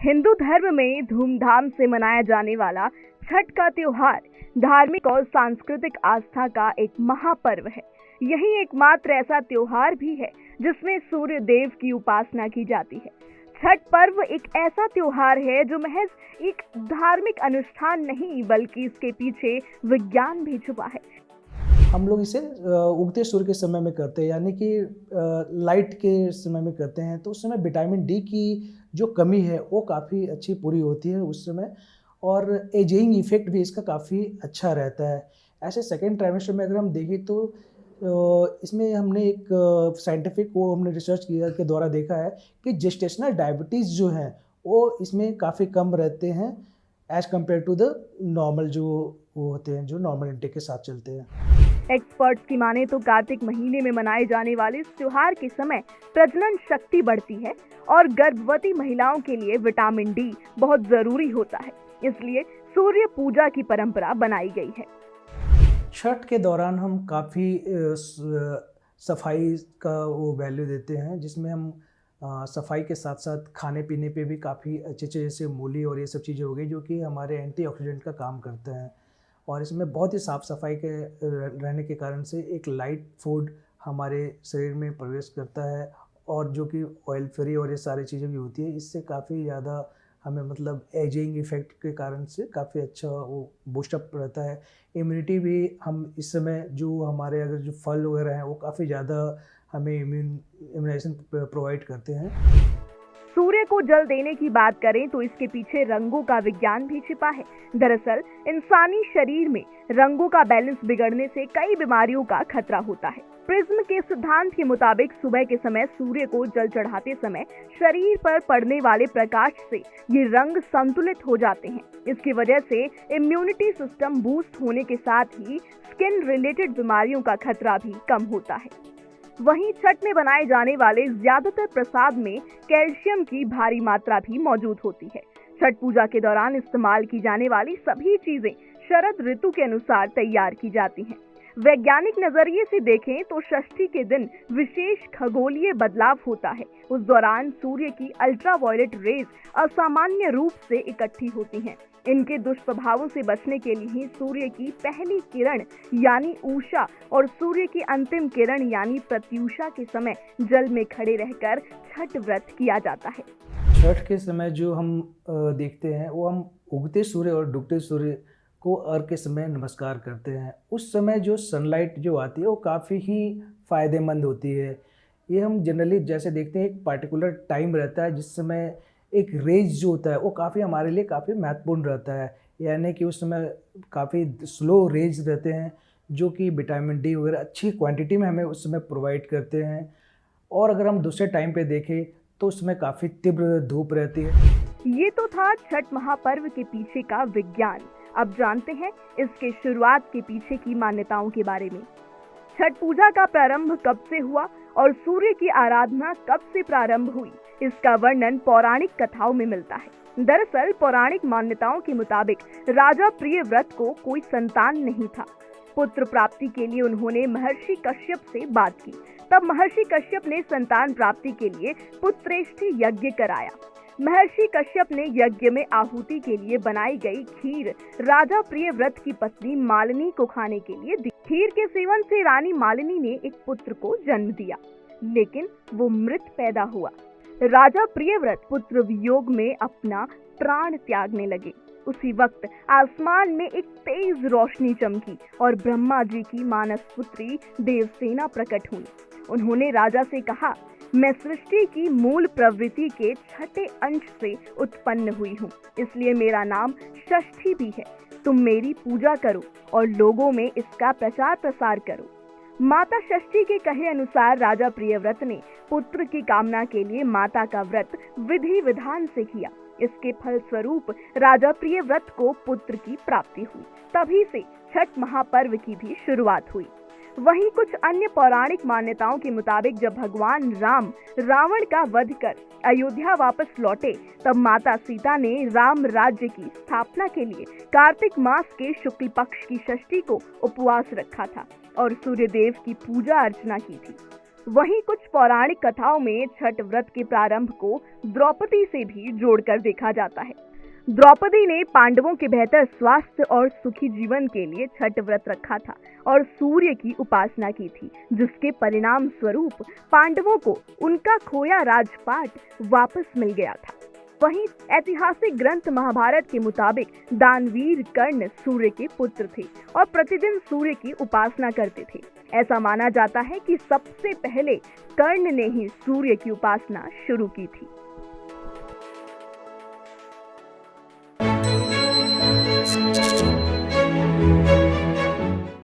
हिंदू धर्म में धूमधाम से मनाया जाने वाला छठ का त्योहार धार्मिक और सांस्कृतिक आस्था का एक महापर्व है। यही एकमात्र ऐसा त्योहार भी है जिसमें सूर्य देव की उपासना की जाती है। छठ पर्व एक ऐसा त्योहार है जो महज एक धार्मिक अनुष्ठान नहीं बल्कि इसके पीछे विज्ञान भी छुपा है। हम लोग इसे उगते सूर्य के समय में करते हैं, यानी कि लाइट के समय में करते हैं। तो उस समय विटामिन डी की जो कमी है वो काफ़ी अच्छी पूरी होती है उस समय, और एजिंग इफेक्ट भी इसका काफ़ी अच्छा रहता है। ऐसे सेकेंड ट्राइमेस्टर में अगर हम देखें तो इसमें हमने एक साइंटिफिक वो हमने रिसर्च किया के द्वारा देखा है कि जेस्टेशनल डायबिटीज़ जो हैं वो इसमें काफ़ी कम रहते हैं as compare to the normal जो वो होते हैं जो नॉर्मल इंटेक के साथ चलते हैं। एक्सपर्ट्स की माने तो कार्तिक महीने में मनाए जाने वाले इस त्योहार के समय प्रजनन शक्ति बढ़ती है और गर्भवती महिलाओं के लिए विटामिन डी बहुत जरूरी होता है, इसलिए सूर्य पूजा की परंपरा बनाई गई है। छठ के दौरान हम काफ़ी सफाई का वो वैल्यू देते हैं, जिसमें हम सफाई के साथ साथ खाने पीने पे भी काफ़ी अच्छे जैसे मूली और ये सब चीज़ें हो गई जो कि हमारे एंटीऑक्सीडेंट का काम करते हैं। और इसमें बहुत ही साफ़ सफाई के रहने के कारण से एक लाइट फूड हमारे शरीर में प्रवेश करता है, और जो कि ऑयल फ्री और ये सारी चीज़ें भी होती है। इससे काफ़ी ज़्यादा हमें मतलब एजिंग इफेक्ट के कारण से काफ़ी अच्छा वो बूस्टअप रहता है। इम्यूनिटी भी हम इस समय जो हमारे अगर जो फल वगैरह हैं वो काफ़ी ज़्यादा हमें इम्यूनाइजेशन प्रोवाइड करते हैं। सूर्य को जल देने की बात करें तो इसके पीछे रंगों का विज्ञान भी छिपा है। दरअसल इंसानी शरीर में रंगों का बैलेंस बिगड़ने से कई बीमारियों का खतरा होता है। प्रिज्म के सिद्धांत के मुताबिक सुबह के समय सूर्य को जल चढ़ाते समय शरीर पर पड़ने वाले प्रकाश से ये रंग संतुलित हो जाते हैं। इसकी वजह से इम्यूनिटी सिस्टम बूस्ट होने के साथ ही स्किन रिलेटेड बीमारियों का खतरा भी कम होता है। वहीं छठ में बनाए जाने वाले ज्यादातर प्रसाद में कैल्शियम की भारी मात्रा भी मौजूद होती है। छठ पूजा के दौरान इस्तेमाल की जाने वाली सभी चीजें शरद ऋतु के अनुसार तैयार की जाती हैं। वैज्ञानिक नजरिए से देखें तो षष्ठी के दिन विशेष खगोलीय बदलाव होता है। उस दौरान सूर्य की अल्ट्रावायलेट रेज असामान्य रूप से इकट्ठी होती हैं। इनके दुष्प्रभावों से बचने के लिए सूर्य की पहली किरण यानी उषा और सूर्य की अंतिम किरण यानी प्रत्यूषा के समय जल में खड़े रहकर छठ व्रत किया जाता है। छठ के समय जो हम देखते हैं वो हम उगते सूर्य और डूबते सूर्य को अर्घ के समय नमस्कार करते हैं। उस समय जो सनलाइट जो आती है वो काफ़ी ही फ़ायदेमंद होती है। ये हम जनरली जैसे देखते हैं एक पार्टिकुलर टाइम रहता है जिस समय एक रेज जो होता है वो काफ़ी हमारे लिए काफ़ी महत्वपूर्ण रहता है, यानी कि उस समय काफ़ी स्लो रेज रहते हैं जो कि विटामिन डी वगैरह अच्छी क्वांटिटी में हमें उस समय प्रोवाइड करते हैं। और अगर हम दूसरे टाइम पे देखें तो उसमें काफ़ी तीव्र धूप रहती है। ये तो था छठ महापर्व के पीछे का विज्ञान। अब जानते हैं इसके शुरुआत के पीछे की मान्यताओं के बारे में। छठ पूजा का प्रारंभ कब से हुआ और सूर्य की आराधना कब से प्रारंभ हुई, इसका वर्णन पौराणिक कथाओं में मिलता है। दरअसल पौराणिक मान्यताओं के मुताबिक राजा प्रियव्रत को कोई संतान नहीं था। पुत्र प्राप्ति के लिए उन्होंने महर्षि कश्यप से बात की। तब महर्षि कश्यप ने संतान प्राप्ति के लिए पुत्रेष्ठि यज्ञ कराया। महर्षि कश्यप ने यज्ञ में आहुति के लिए बनाई गई खीर राजा प्रियव्रत की पत्नी मालिनी को खाने के लिए दी। खीर के सेवन से रानी मालिनी ने एक पुत्र को जन्म दिया, लेकिन वो मृत पैदा हुआ। राजा प्रियव्रत पुत्र वियोग में अपना प्राण त्यागने लगे। उसी वक्त आसमान में एक तेज रोशनी चमकी और ब्रह्मा जी की मानस पुत्री देवसेना प्रकट हुई। उन्होंने राजा से कहा, मैं सृष्टि की मूल प्रवृत्ति के छठे अंश से उत्पन्न हुई हूँ, इसलिए मेरा नाम षष्ठी भी है। तुम मेरी पूजा करो और लोगों में इसका प्रचार प्रसार करो। माता षष्ठी के कहे अनुसार राजा प्रियव्रत ने पुत्र की कामना के लिए माता का व्रत विधि विधान से किया। इसके फल स्वरूप राजा प्रियव्रत को पुत्र की प्राप्ति हुई। तभी से छठ महापर्व की भी शुरुआत हुई। वहीं कुछ अन्य पौराणिक मान्यताओं के मुताबिक जब भगवान राम रावण का वध कर अयोध्या वापस लौटे, तब माता सीता ने राम राज्य की स्थापना के लिए कार्तिक मास के शुक्ल पक्ष की षष्ठी को उपवास रखा था और सूर्य देव की पूजा अर्चना की थी। वहीं कुछ पौराणिक कथाओं में छठ व्रत के प्रारंभ को द्रौपदी से भी जोड़कर देखा जाता है। द्रौपदी ने पांडवों के बेहतर स्वास्थ्य और सुखी जीवन के लिए छठ व्रत रखा था और सूर्य की उपासना की थी, जिसके परिणाम स्वरूप पांडवों को उनका खोया राजपाट वापस मिल गया था। वहीं ऐतिहासिक ग्रंथ महाभारत के मुताबिक दानवीर कर्ण सूर्य के पुत्र थे और प्रतिदिन सूर्य की उपासना करते थे। ऐसा माना जाता है कि सबसे पहले कर्ण ने ही सूर्य की उपासना शुरू की थी।